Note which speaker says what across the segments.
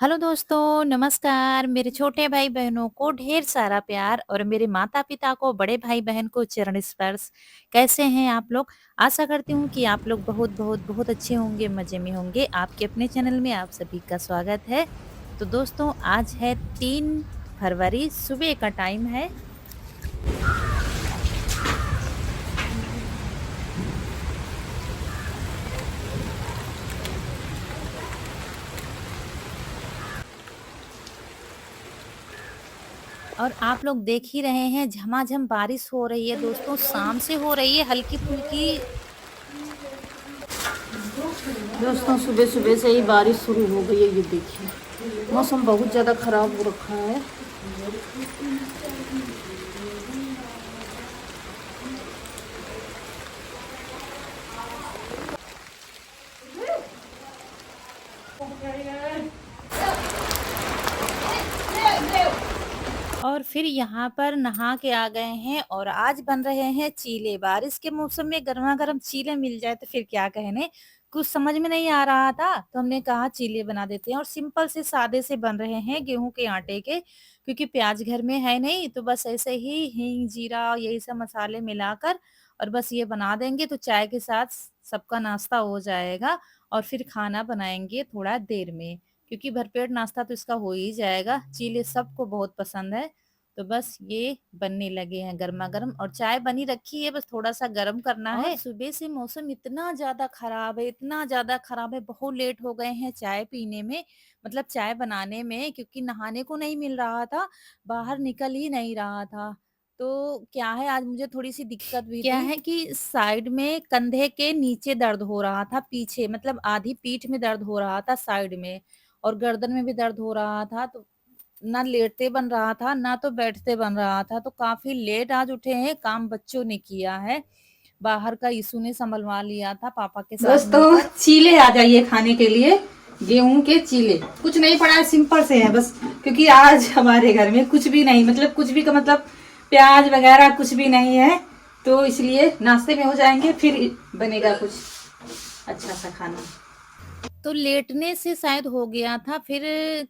Speaker 1: Hello दोस्तों, नमस्कार। मेरे छोटे भाई-बहनों को ढेर सारा प्यार और मेरे माता-पिता को, बड़े भाई-बहन को चरण स्पर्श। कैसे हैं आप लोग? आशा करती हूँ कि आप लोग बहुत अच्छे होंगे, मज़े में होंगे। आपके अपने चैनल में आप सभी का स्वागत है। तो दोस्तों, आज है 3 फरवरी, सुबह का टाइम है। और आप लोग देख ही रहे हैं झमाझम बारिश हो रही है दोस्तों, शाम से हो रही है हल्की-फुल्की।
Speaker 2: दोस्तों सुबह सुबह से ही बारिश शुरू हो गई है। ये देखिए मौसम बहुत ज़्यादा ख़राब हो रखा है।
Speaker 1: और फिर यहाँ पर नहा के आ गए हैं और आज बन रहे हैं चीले। बारिश के मौसम में गरमा-गरम चीले मिल जाए तो फिर क्या कहने। कुछ समझ में नहीं आ रहा था तो हमने कहा चीले बना देते हैं और सिंपल से सादे से बन रहे हैं गेहूं के आटे के, क्योंकि प्याज घर में है नहीं तो बस ऐसे ही हींग, जीरा यही सब मसाले मिलाकर और बस ये बना देंगे तो चाय के साथ सबका नाश्ता हो जाएगा। और फिर खाना बनाएंगे थोड़ा देर में, क्योंकि भरपेट नाश्ता तो इसका हो ही जाएगा। चीले सबको बहुत पसंद है। तो बस ये बनने लगे हैं गरमा-गरम और चाय बनी रखी है, बस थोड़ा-सा गरम करना है। और सुबह से मौसम इतना ज़्यादा खराब है, इतना ज़्यादा खराब है, बहुत लेट हो गए हैं चाय पीने में, मतलब चाय बनाने में, क्योंकि नहाने को नहीं मिल रहा था, बाहर निकल ही नहीं रहा था। तो क्या है, आज मुझे थोड़ी-सी दिक्कत भी क्या थी। है कि साइड में कंधे के नीचे दर्द हो रहा था, पीछे मतलब आधी पीठ में दर्द हो रहा था साइड में, और गर्दन में भी दर्द हो रहा था। तो ना लेटते बन रहा था, ना तो बैठते बन रहा था, तो काफ़ी लेट आज उठे हैं, काम बच्चों ने किया है। बाहर का यीशु ने सँभलवा लिया था पापा के साथ
Speaker 2: दोस्तों
Speaker 1: मिलकर।
Speaker 2: चीले आ जाइए खाने के लिए। गेहूं के चीले कुछ नहीं पड़ा है, सिंपल से है बस। क्योंकि आज हमारे घर में कुछ भी नहीं, मतलब कुछ भी का मतलब प्याज वगैरह कुछ भी नहीं है, तो इसलिए नाश्ते में हो जाएंगे, फिर बनेगा कुछ अच्छा सा खाना।
Speaker 1: तो लेटने से शायद हो गया था, फिर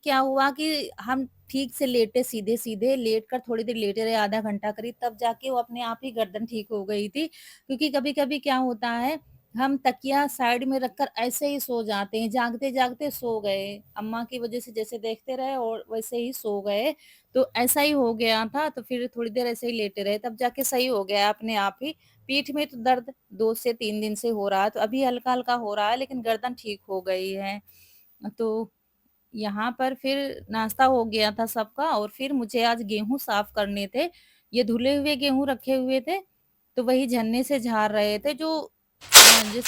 Speaker 1: क्या हुआ कि हम ठीक से लेटे, सीधे-सीधे लेट कर थोड़ी देर लेटे रहे, आधा घंटा करीब, तब जाके वो अपने आप ही गर्दन ठीक हो गई थी। क्योंकि कभी-कभी क्या होता है, हम तकिया साइड में रखकर ऐसे ही सो जाते हैं, जागते-जागते सो गए। अम्मा की वज़ह से जैसे देखते रहे और वैसे ही सो गए, तो ऐसा ही हो गया था, तो फिर थोड़ी देर ऐसे ही लेटे रहे, तब जाके सही हो गया अपने आप ही। पीठ में तो दर्द 2 से 3 दिन से हो रहा है, तो अभी हल्का-हल्का हो रहा है, लेकिन गर्दन ठीक हो गई है। तो यहाँ पर फिर नाश्ता हो गया था सबका और फिर मुझे आज गेहूँ साफ करने थे। ये धुले हुए गेहूँ रखे हुए थे, तो वही झन्ने से झाड़ रहे थे, जो जिस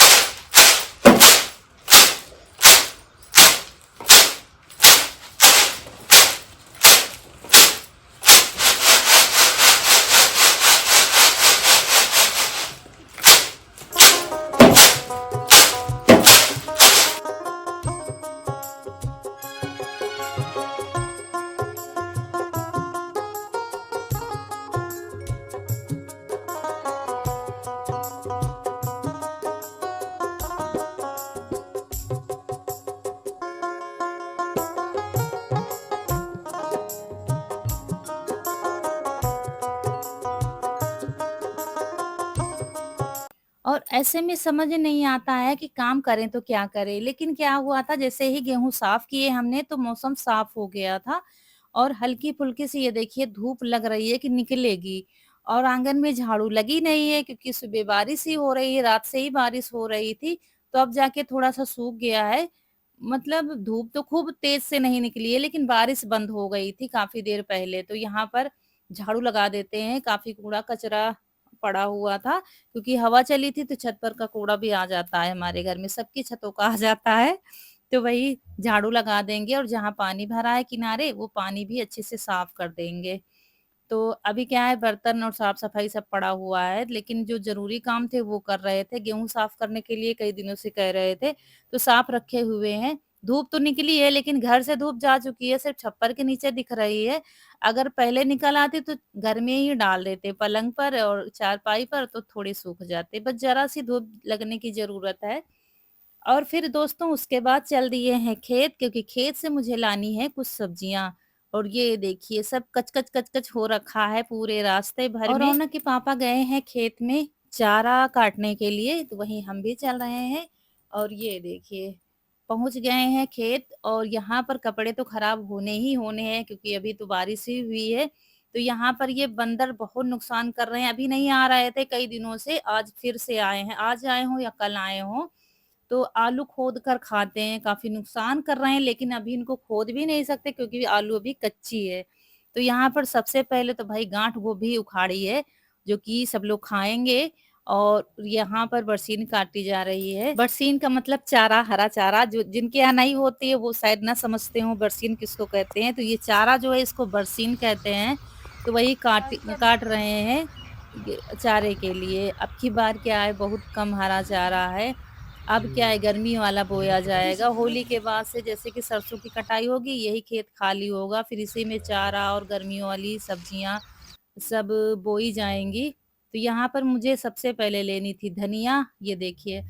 Speaker 1: और ऐसे में समझ नहीं आता है कि काम करें तो क्या करें? लेकिन क्या हुआ था, जैसे ही गेहूँ साफ किए हमने तो मौसम साफ हो गया था और हल्की-फुल्की सी ये देखिए धूप लग रही है कि निकलेगी, और आँगन में झाड़ू लगी नहीं है, क्योंकि सुबह बारिश ही हो रही है, रात से ही बारिश हो रही थी, तो अब जाके थोड़ा-सा सूख गया है। मतलब धूप तो खूब तेज़ से नहीं निकली है, लेकिन बारिश बंद हो गई थी काफ़ी देर पहले, तो यहाँ पर झाड़ू लगा देते हैं। काफ़ी कूड़ा-कचरा पड़ा हुआ था, क्योंकि हवा चली थी तो छत पर का कूड़ा भी आ जाता है हमारे घर में, सबकी छतों का आ जाता है। तो वही झाड़ू लगा देंगे और जहाँ पानी भरा है किनारे, वो पानी भी अच्छे से साफ कर देंगे। तो अभी क्या है, बर्तन और साफ-सफाई सब पड़ा हुआ है, लेकिन जो ज़रूरी काम थे वो कर रहे थे। गेहूँ साफ करने के लिए कई दिनों से कह रहे थे, तो साफ रखे हुए हैं। धूप तो निकली है, लेकिन घर से धूप जा चुकी है, सिर्फ़ छप्पर के नीचे दिख रही है। अगर पहले निकल आती तो घर में ही डाल देते, पलंग पर और चारपाई पर, तो थोड़े सूख जाते। बस ज़रा-सी धूप लगने की ज़रूरत है। और फिर दोस्तों उसके बाद चल दिए हैं खेत, क्योंकि खेत से मुझे लानी है कुछ सब्जियाँ। और ये देखिए सब कच-कच कच-कच हो रखा है पूरे रास्ते भर और में। रौनक के पापा गए हैं खेत में चारा काटने के लिए, तो वहीं हम भी चल रहे हैं। और ये देखिए पहुँच गए हैं खेत, और यहाँ पर कपड़े तो खराब होने ही होने हैं, क्योंकि अभी तो बारिश ही हुई है। तो यहाँ पर ये बंदर बहुत नुकसान कर रहे हैं, अभी नहीं आ रहे थे कई दिनों से, आज फिर से आए हैं। आज आए हों या कल आए हों, तो आलू खोद कर खाते हैं, काफ़ी नुकसान कर रहे हैं, लेकिन अभी इनको खोद भी नहीं सकते क्योंकि आलू अभी कच्ची है। तो यहाँ पर सबसे पहले तो भाई गाँठ गोभी उखाड़ी है, जो कि सब लोग खाएँगे। और यहाँ पर बरसीन काटी जा रही है। बरसीन का मतलब चारा, हरा चारा, जो जिनके यहाँ नहीं होती है वो शायद ना समझते हों बरसीन किसको कहते हैं। तो ये चारा जो है इसको बरसीन कहते हैं, तो वही काट रहे हैं ये चारे के लिए। अब की बार क्या है, बहुत कम हरा चारा है। अब क्या है, गर्मी वाला बोया जाएगा। होली के बाद से जैसे कि सरसों की कटाई होगी, यही खेत खाली होगा, फिर इसी में चारा और गर्मियों वाली सब्जियाँ सब बोई जाएँगी। तो यहाँ पर मुझे सबसे पहले लेनी थी धनिया, ये देखिए।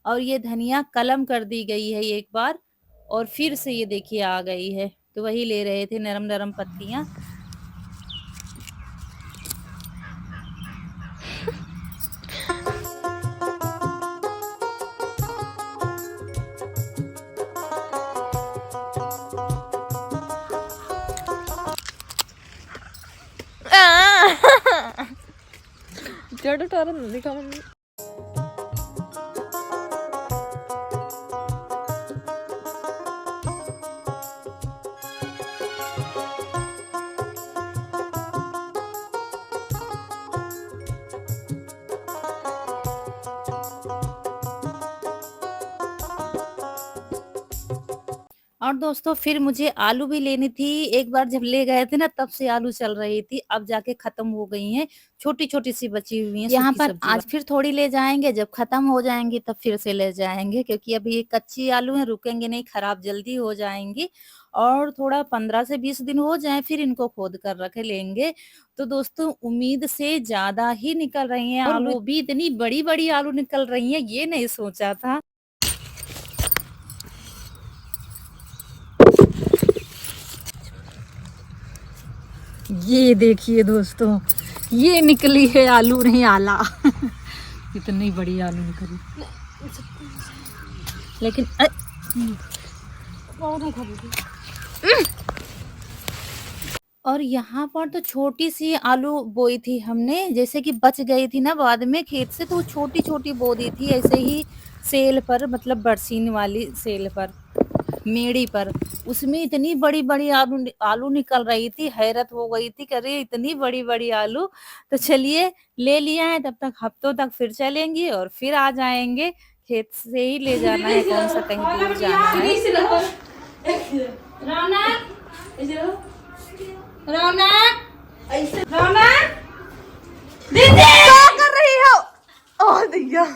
Speaker 1: और ये धनिया कलम कर दी गई है एक बार, और फिर से ये देखिए आ गई है। तो वही ले रहे थे नरम-नरम पत्तियाँ।
Speaker 3: जड़ टोरन दिखा मम्मी।
Speaker 1: और दोस्तों फिर मुझे आलू भी लेनी थी। एक बार जब ले गए थे ना तब से आलू चल रही थी, अब जाके खत्म हो गई हैं, छोटी-छोटी सी बची हुई हैं यहाँ पर। आज फिर थोड़ी ले जाएँगे, जब खत्म हो जाएँगी तब फिर से ले जाएँगे, क्योंकि अभी ये कच्ची आलू हैं, रुकेंगे नहीं, खराब जल्दी हो जाएँगी। और थोड़ा 15 से 20 दिन हो जाएँ फिर इनको खोद कर रख लेंगे। तो दोस्तों उम्मीद से ज़्यादा ही निकल रही हैं आलू, और वो भी इतनी बड़ी-बड़ी आलू निकल रही हैं, ये नहीं सोचा था। ये देखिए दोस्तों, ये निकली है आलू, नहीं आला। इतनी बड़ी आलू निकली, लेकिन और यहाँ पर तो छोटी सी आलू बोई थी हमने, जैसे कि बच गई थी ना बाद में खेत से, तो वो छोटी-छोटी बो दी थी ऐसे ही सेल पर, मतलब बरसीन वाली सेल पर, मेड़ी पर। उसमें इतनी बड़ी-बड़ी आलू निकल रही थी, हैरत हो गई थी कि अरे! इतनी बड़ी-बड़ी आलू। तो चलिए ले लिया है, तब तक हफ्तों तक फिर चलेंगी और फिर आ जाएँगे। खेत से ही ले जाना है, कौन-सा कहीं दूर जाना है। रौनक, रौनक, रौनक, दीदी
Speaker 3: क्या कर रही हो? ओह दैया।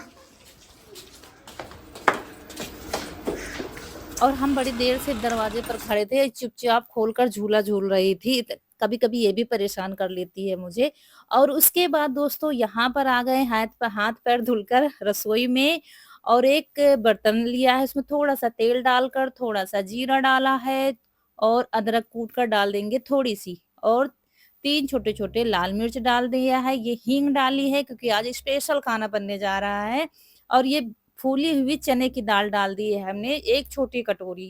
Speaker 1: और हम बड़ी देर से दरवाजे पर खड़े थे, चुपचाप खोलकर झूला झूल रही थी। कभी-कभी ये भी परेशान कर लेती है मुझे। और उसके बाद दोस्तों यहाँ पर आ गए हाथ-पैर धुलकर रसोई में, और एक बर्तन लिया है, उसमें थोड़ा-सा तेल डालकर, थोड़ा-सा जीरा डाला है, और अदरक कूट कर डाल देंगे थोड़ी-सी, और 3 छोटे-छोटे लाल मिर्च डाल दिया है। ये हींग डाली है क्योंकि आज स्पेशल खाना बनने जा रहा है। और ये फूली हुई चने की दाल डाल दी है हमने 1 छोटी कटोरी।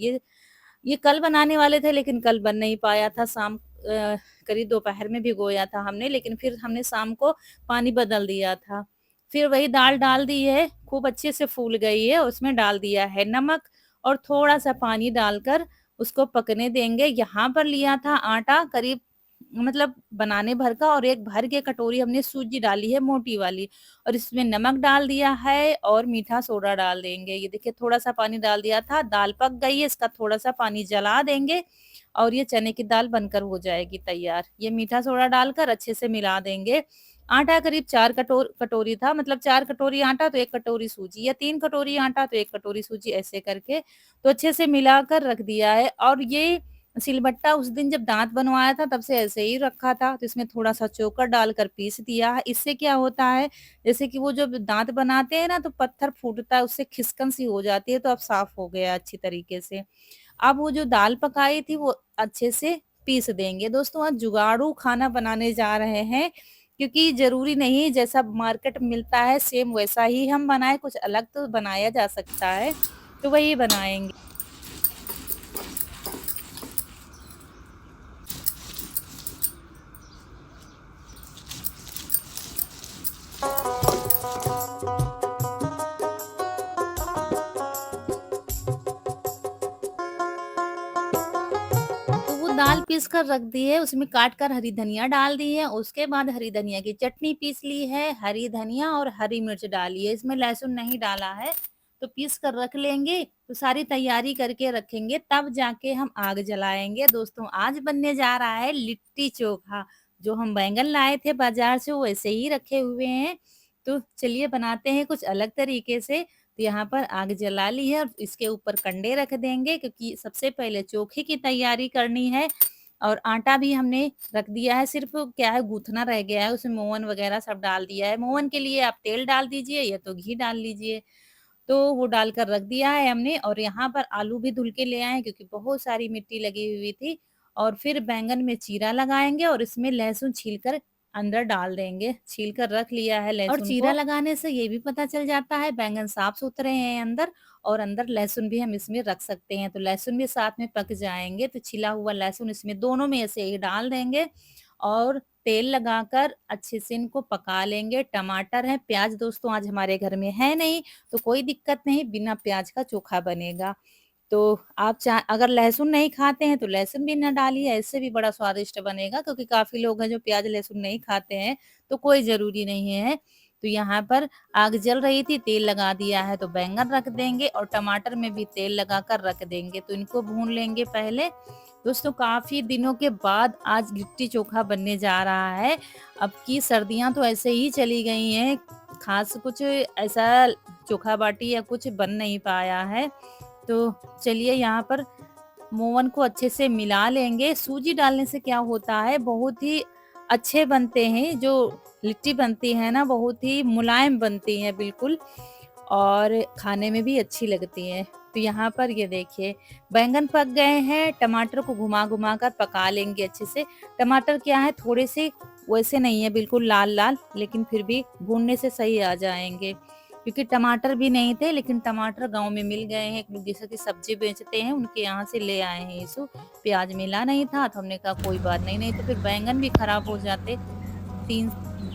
Speaker 1: ये कल बनाने वाले थे, लेकिन कल बन नहीं पाया था, करीब दोपहर में भिगोया था हमने, लेकिन फिर हमने शाम को पानी बदल दिया था। फिर वही दाल डाल दी है, खूब अच्छे से फूल गई है, उसमें डाल दिया है नमक, और थोड़ा-सा पानी डालकर उसको पकने देंगे। यहाँ पर लिया था आटा करीब, मतलब बनाने भर का, और एक भर के कटोरी हमने सूजी डाली है मोटी वाली, और इसमें नमक डाल दिया है और मीठा सोडा डाल देंगे। ये देखिए थोड़ा-सा पानी डाल दिया था, दाल पक गई है, इसका थोड़ा-सा पानी जला देंगे और ये चने की दाल बनकर हो जाएगी तैयार। ये मीठा सोडा डालकर अच्छे से मिला देंगे। आटा करीब 4 कटोरी था, मतलब 4 कटोरी आटा तो 1 कटोरी सूजी, या 3 कटोरी आटा तो 1 कटोरी सूजी, ऐसे करके। तो अच्छे से मिलाकर रख दिया है। और ये सिलबट्टा उस दिन जब दाँत बनवाया था तब से ऐसे ही रखा था, तो इसमें थोड़ा-सा चोकर डालकर पीस दिया है। इससे क्या होता है, जैसे कि वो जब दाँत बनाते हैं ना तो पत्थर फूटता है, उससे खिसकन सी हो जाती है, तो अब साफ हो गया अच्छी तरीके से। अब वो जो दाल पकाई थी वो अच्छे से पीस देंगे। दोस्तों आज जुगाड़ू खाना बनाने जा रहे हैं, क्योंकि ज़रूरी नहीं जैसा मार्केट में मिलता है सेम वैसा ही हम बनाएँ, कुछ अलग तो बनाया जा सकता है, तो वही बनाएँगे। तो वो दाल पीस कर रख दी है, उसमें काट कर हरी धनिया डाल दी है, उसके बाद हरी धनिया की चटनी पीस ली है, हरी धनिया और हरी मिर्च डाली है, इसमें लहसुन नहीं डाला है, तो पीस कर रख लेंगे, तो सारी तैयारी करके रखेंगे, तब जाके हम आग जलाएँगे। दोस्तों आज बनने जा रहा है लिट्टी चोखा, जो हम बैंगन लाए थे बाज़ार से वो वैसे ही रखे हुए हैं, तो चलिए बनाते हैं कुछ अलग तरीके से। तो यहाँ पर आग जला ली है और इसके ऊपर कंडे रख देंगे, क्योंकि सबसे पहले चोखे की तैयारी करनी है और आटा भी हमने रख दिया है, सिर्फ क्या है गूँथना रह गया है, उसमें मोवन वगैरह सब डाल दिया है। मोवन के लिए आप तेल डाल दीजिए या तो घी डाल लीजिए। तो वो डालकर रख दिया है हमने और यहाँ पर आलू भी धुल के ले आए हैं, क्योंकि बहुत सारी मिट्टी लगी हुई थी, और फिर बैंगन में चीरा लगाएँगे और इसमें लहसुन छीलकर अंदर डाल देंगे। छील कर रख लिया है लहसुन और चीरा लगाने से ये भी पता चल जाता है बैंगन साफ-सुथरे हैं अंदर, और अंदर लहसुन भी हम इसमें रख सकते हैं, तो लहसुन भी साथ में पक जाएँगे, तो छिला हुआ लहसुन इसमें दोनों में से ही डाल देंगे और तेल लगाकर अच्छे से इनको पका लेंगे। टमाटर है, प्याज़ दोस्तों आज हमारे घर में है नहीं, तो कोई दिक्कत नहीं, बिना प्याज़ का चोखा बनेगा। तो आप अगर लहसुन नहीं खाते हैं तो लहसुन भी ना डालिए, ऐसे भी बड़ा स्वादिष्ट बनेगा, क्योंकि काफ़ी लोग हैं जो प्याज़ लहसुन नहीं खाते हैं, तो कोई ज़रूरी नहीं है। तो यहाँ पर आग जल रही थी, तेल लगा दिया है तो बैंगन रख देंगे और टमाटर में भी तेल लगाकर रख देंगे, तो इनको भून लेंगे पहले। दोस्तों काफ़ी दिनों के बाद आज लिट्टी चोखा बनने जा रहा है। अब की सर्दियाँ तो ऐसे ही चली गई हैं, ख़ास कुछ ऐसा चोखा-बाटी या कुछ बन नहीं पाया है। तो चलिए यहाँ पर मोवन को अच्छे से मिला लेंगे। सूजी डालने से क्या होता है, बहुत ही अच्छे बनते हैं, जो लिट्टी बनती है ना बहुत ही मुलायम बनती है बिल्कुल, और खाने में भी अच्छी लगती हैं। तो यहाँ पर ये देखिए बैंगन पक गए हैं, टमाटर को घुमा-घुमा कर पका लेंगे अच्छे से। टमाटर क्या है थोड़े से वैसे नहीं है बिल्कुल लाल-लाल, लेकिन फिर भी भूनने से सही आ जाएँगे। क्योंकि टमाटर भी नहीं थे, लेकिन टमाटर गाँव में मिल गए हैं, एक लोग जैसे कि सब्ज़ी बेचते हैं उनके यहाँ से ले आए हैं इसे। प्याज़ मिला नहीं था तो हमने कहा कोई बात नहीं, नहीं तो फिर बैंगन भी खराब हो जाते। 3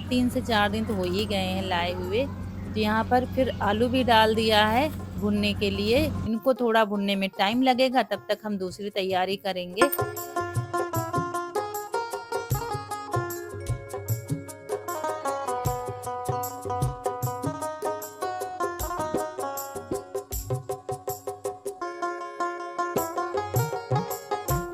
Speaker 1: 3 से 4 दिन तो हो ही गए हैं लाए हुए। तो यहाँ पर फिर आलू भी डाल दिया है भुनने के लिए। इनको थोड़ा भुनने में टाइम लगेगा, तब तक हम दूसरी तैयारी करेंगे।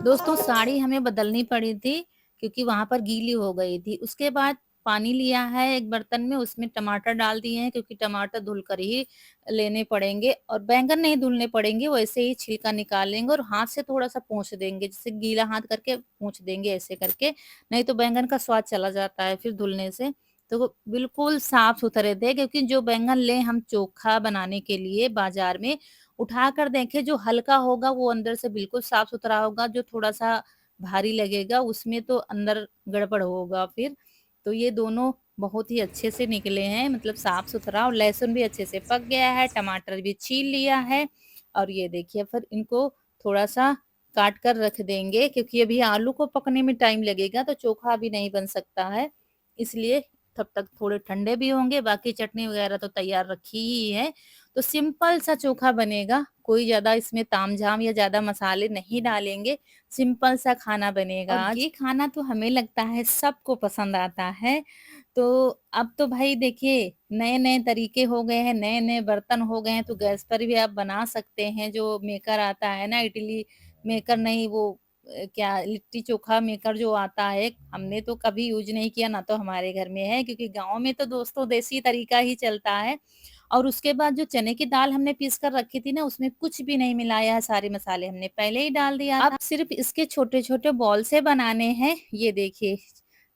Speaker 1: दोस्तों साड़ी हमें बदलनी पड़ी थी, क्योंकि वहाँ पर गीली हो गई थी। उसके बाद पानी लिया है एक बर्तन में, उसमें टमाटर डाल दिए हैं, क्योंकि टमाटर धुलकर ही लेने पड़ेंगे और बैंगन नहीं धुलने पड़ेंगे, वैसे ही छिलका निकाल लेंगे और हाथ से थोड़ा-सा पोंछ देंगे, जैसे गीला हाथ करके पोंछ देंगे ऐसे करके, नहीं तो बैंगन का स्वाद चला जाता है फिर धुलने से। तो वो बिल्कुल साफ-सुथरे थे, क्योंकि जो बैंगन लें हम चोखा बनाने के लिए बाज़ार में, उठाकर देखें जो हल्का होगा वो अंदर से बिल्कुल साफ-सुथरा होगा, जो थोड़ा-सा भारी लगेगा उसमें तो अंदर गड़बड़ होगा फिर। तो ये दोनों बहुत ही अच्छे से निकले हैं, मतलब साफ-सुथरा, और लहसुन भी अच्छे से पक गया है, टमाटर भी छील लिया है और ये देखिए फिर इनको थोड़ा-सा काट कर रख देंगे, क्योंकि अभी आलू को पकने में टाइम लगेगा तो चोखा भी नहीं बन सकता है। इसलिए तब तक थोड़े ठंडे भी होंगे, बाकी चटनी वगैरह तो तैयार रखी ही है। तो सिंपल सा चोखा बनेगा, कोई ज़्यादा इसमें तामझाम या ज़्यादा मसाले नहीं डालेंगे, सिंपल सा खाना बनेगा आज। और ये खाना तो हमें लगता है सबको पसंद आता है। तो अब तो भाई देखिए नए-नए तरीके हो गए हैं, नए-नए बर्तन हो गए हैं, तो गैस पर भी आप बना सकते हैं, जो मेकर आता है ना, इडली मेकर नहीं, वो क्या लिट्टी चोखा मेकर जो आता है, हमने तो कभी यूज़ नहीं किया, ना तो हमारे घर में है, क्योंकि गाँव में तो दोस्तों देसी तरीका ही चलता है। और उसके बाद जो चने की दाल हमने पीस कर रखी थी ना, उसमें कुछ भी नहीं मिलाया है, सारे मसाले हमने पहले ही डाल दिया था। अब सिर्फ इसके छोटे-छोटे बॉल से बनाने हैं। ये देखिए,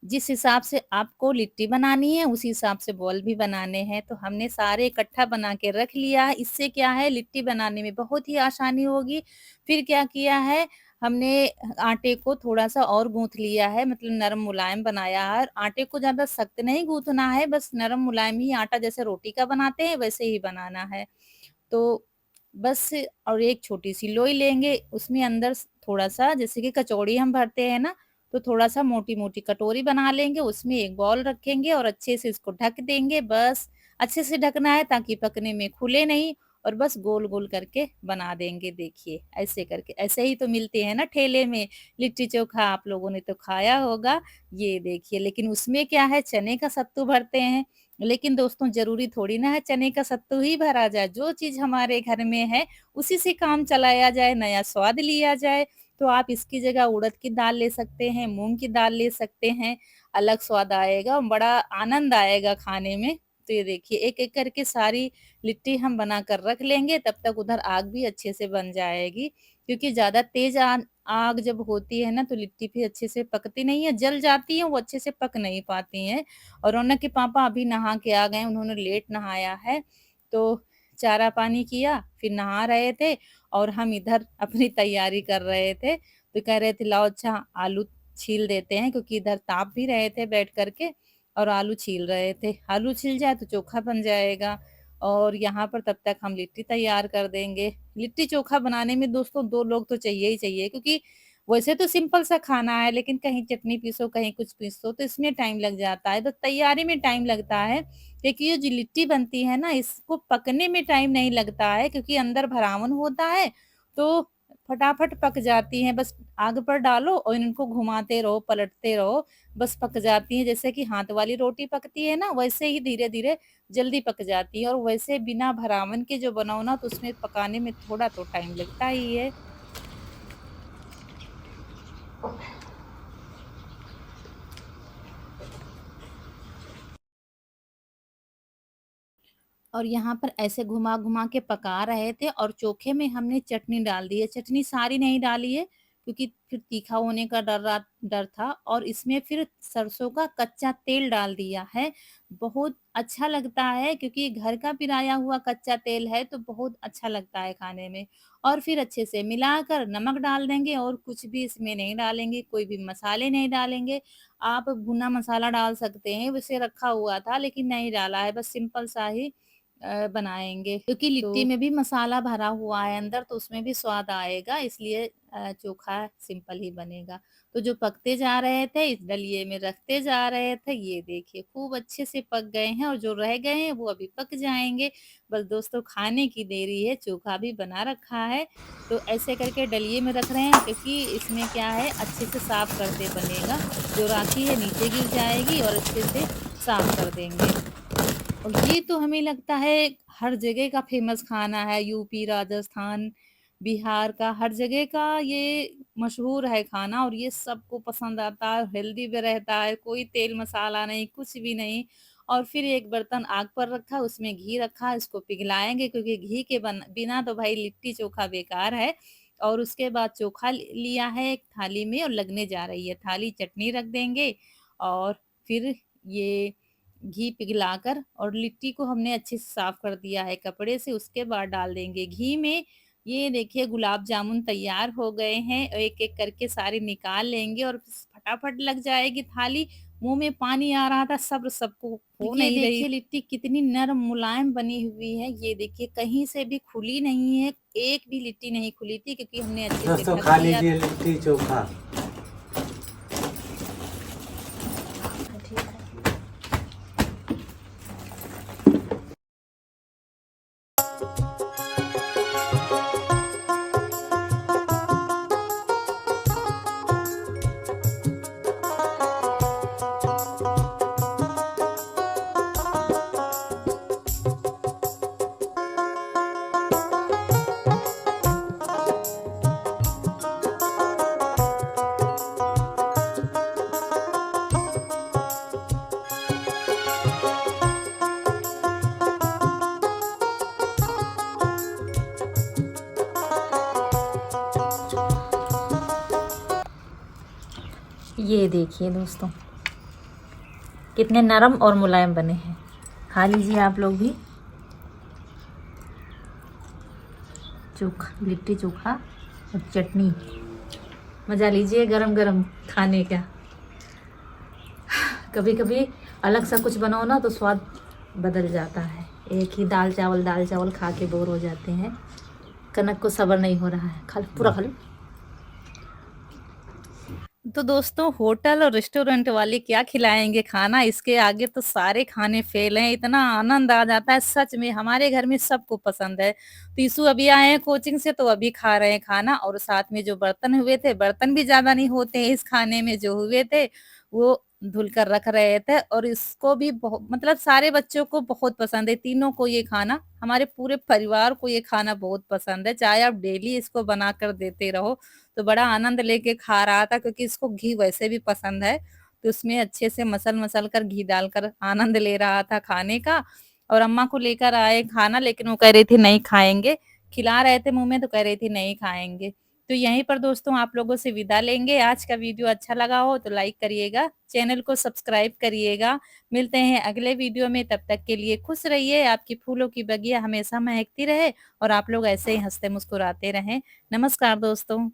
Speaker 1: जिस हिसाब से आपको लिट्टी बनानी है, उसी हिसाब से बॉल भी बनाने हैं। तो हमने सारे इकट्ठा बना के रख लिया है। इससे क्या है, लिट्टी बनाने में बहुत ही आसानी होगी। फिर क्या किया है, हमने आटे को थोड़ा-सा और गूँथ लिया है, मतलब नरम मुलायम बनाया है। आटे को ज़्यादा सख्त नहीं गूँथना है, बस नरम मुलायम ही आटा, जैसे रोटी का बनाते हैं वैसे ही बनाना है। तो बस, और एक छोटी-सी लोई लेंगे, उसमें अंदर थोड़ा-सा, जैसे कि कचौड़ी हम भरते हैं ना, तो थोड़ा-सा मोटी-मोटी कटोरी बना लेंगे, उसमें एक बॉल रखेंगे और अच्छे से इसको ढक देंगे। बस अच्छे से ढकना है ताकि पकने में खुले नहीं, और बस गोल-गोल करके बना देंगे। देखिए, ऐसे करके, ऐसे ही तो मिलते हैं ना ठेले में लिट्टी-चोखा, आप लोगों ने तो खाया होगा। ये देखिए, लेकिन उसमें क्या है, चने का सत्तू भरते हैं। लेकिन दोस्तों, ज़रूरी थोड़ी ना है चने का सत्तू ही भरा जाए, जो चीज़ हमारे घर में है उसी से काम चलाया जाए, नया स्वाद लिया जाए। तो आप इसकी जगह उड़द की दाल ले सकते हैं, मूँग की दाल ले सकते हैं, अलग स्वाद आएगा, बड़ा आनंद आएगा खाने में। तो ये देखिए, एक-एक करके सारी लिट्टी हम बना कर रख लेंगे, तब तक उधर आग भी अच्छे से बन जाएगी। क्योंकि ज़्यादा तेज़ आग जब होती है ना, तो लिट्टी फिर अच्छे से पकती नहीं है, जल जाती है, वो अच्छे से पक नहीं पाती हैं। और रौनक के पापा अभी नहा के आ गए हैं, उन्होंने लेट नहाया है, तो चारा पानी किया, फिर नहा रहे थे और हम इधर अपनी तैयारी कर रहे थे। तो कह रहे थे, लाओ अच्छा आलू छील देते हैं, क्योंकि इधर ताप भी रहे थे बैठ कर के और आलू छील रहे थे। आलू छिल जाए तो चोखा बन जाएगा, और यहाँ पर तब तक हम लिट्टी तैयार कर देंगे। लिट्टी चोखा बनाने में दोस्तों 2 लोग तो चाहिए ही चाहिए, क्योंकि वैसे तो सिंपल सा खाना है, लेकिन कहीं चटनी पीसो, कहीं कुछ पीसो, तो इसमें टाइम लग जाता है, तो तैयारी में टाइम लगता है। देखिए, ये जो लिट्टी बनती है ना, इसको पकने में टाइम नहीं लगता है, क्योंकि अंदर भरावन होता है, तो फटाफट पक जाती हैं। बस आग पर डालो और इनको घुमाते रहो, पलटते रहो, बस पक जाती हैं। जैसे कि हाथ वाली रोटी पकती है ना, वैसे ही धीरे-धीरे जल्दी पक जाती है। और वैसे बिना भरावन के जो बनाओ ना, तो उसमें पकाने में थोड़ा तो टाइम लगता ही है। और यहाँ पर ऐसे घुमा-घुमा के पका रहे थे, और चोखे में हमने चटनी डाल दी है। चटनी सारी नहीं डाली है, क्योंकि फिर तीखा होने का डर था, और इसमें फिर सरसों का कच्चा तेल डाल दिया है। बहुत अच्छा लगता है, क्योंकि घर का पिराया हुआ कच्चा तेल है, तो बहुत अच्छा लगता है खाने में। और फिर अच्छे से मिलाकर नमक डाल देंगे, और कुछ भी इसमें नहीं डालेंगे, कोई भी मसाले नहीं डालेंगे। आप भुना मसाला डाल सकते हैं, वैसे रखा हुआ था लेकिन नहीं डाला है, बस सिंपल सा ही बनाएँगे, क्योंकि लिट्टी में भी मसाला भरा हुआ है अंदर, तो उसमें भी स्वाद आएगा, इसलिए चोखा सिंपल ही बनेगा। तो जो पकते जा रहे थे, इस डलिये में रखते जा रहे थे, ये देखिए खूब अच्छे से पक गए हैं, और जो रह गए हैं वो अभी पक जाएँगे। बस दोस्तों, खाने की देरी है, चोखा भी बना रखा है। तो ऐसे करके डलिये में रख रहे हैं, क्योंकि इसमें क्या है, अच्छे से साफ करते बनेगा, जो राखी है नीचे गिर जाएगी, और अच्छे से साफ कर देंगे। और ये तो हमें लगता है हर जगह का फ़ेमस खाना है, यूपी, राजस्थान, बिहार का, हर जगह का ये मशहूर है खाना, और ये सबको पसंद आता है, हेल्दी भी रहता है, कोई तेल मसाला नहीं, कुछ भी नहीं। और फिर एक बर्तन आग पर रखा, उसमें घी रखा, इसको पिघलाएँगे, क्योंकि घी के बिना तो भाई लिट्टी-चोखा बेकार है। और उसके बाद चोखा लिया है एक थाली में, और लगने जा रही है थाली, चटनी रख देंगे, और फिर ये घी पिघलाकर, और लिट्टी को हमने अच्छे से साफ कर दिया है कपड़े से, उसके बाद डाल देंगे घी में। ये देखिए, गुलाब जामुन तैयार हो गए हैं, एक-एक करके सारे निकाल लेंगे, और फटाफट लग जाएगी थाली। मुँह में पानी आ रहा था, सब्र सबको हो
Speaker 2: ये
Speaker 1: नहीं रही।
Speaker 2: देखिए,
Speaker 1: लिट्टी कितनी नरम मुलायम बनी हुई है, ये देखिए कहीं से भी खुली नहीं है, एक भी लिट्टी नहीं खुली थी, क्योंकि हमने अच्छे से
Speaker 4: दोस्तों
Speaker 1: ढक
Speaker 4: खा
Speaker 1: दिया।
Speaker 4: लीजिए लिट्टी चोखा।
Speaker 1: ये देखिए दोस्तों, कितने नरम और मुलायम बने हैं। खा लीजिए आप लोग भी। चोखा, लिट्टी चोखा और चटनी, मज़ा लीजिए गरम गरम खाने का। कभी कभी अलग सा कुछ बनाओ ना तो स्वाद बदल जाता है। एक ही दाल चावल खा के बोर हो जाते हैं। कनक को सब्र नहीं हो रहा है, खा लो, पूरा खा लो। तो दोस्तों, होटल और रेस्टोरेंट वाले क्या खिलाएंगे खाना, इसके आगे तो सारे खाने फेल हैं। इतना आनंद आ जाता है सच में, हमारे घर में सबको पसंद है। तीसू अभी आए हैं कोचिंग से, तो अभी खा रहे हैं खाना। और साथ में जो बर्तन हुए थे, बर्तन भी ज्यादा नहीं होते हैं इस खाने में, जो हुए थे वो धुल कर रख रहे थे। और इसको भी बहुत, मतलब सारे बच्चों को बहुत पसंद है, तीनों को ये खाना, हमारे पूरे परिवार को ये खाना बहुत पसंद है। चाहे आप डेली इसको बना कर देते रहो, तो बड़ा आनंद लेके खा रहा था, क्योंकि इसको घी वैसे भी पसंद है। तो उसमें अच्छे से मसल कर घी डालकर आनंद ले रहा था खाने का। और अम्मा को लेकर आए खाना, लेकिन वो कह रही थी नहीं खाएंगे। खिला रहे थे मुंह में तो कह रही थी नहीं खाएंगे। तो यहीं पर दोस्तों आप लोगों से विदा लेंगे। आज का वीडियो अच्छा लगा हो तो लाइक करिएगा, चैनल को सब्सक्राइब करिएगा। मिलते हैं अगले वीडियो में, तब तक के लिए खुश रहिए। आपकी फूलों की बगिया हमेशा महकती रहे और आप लोग ऐसे ही हंसते मुस्कुराते रहें। नमस्कार दोस्तों।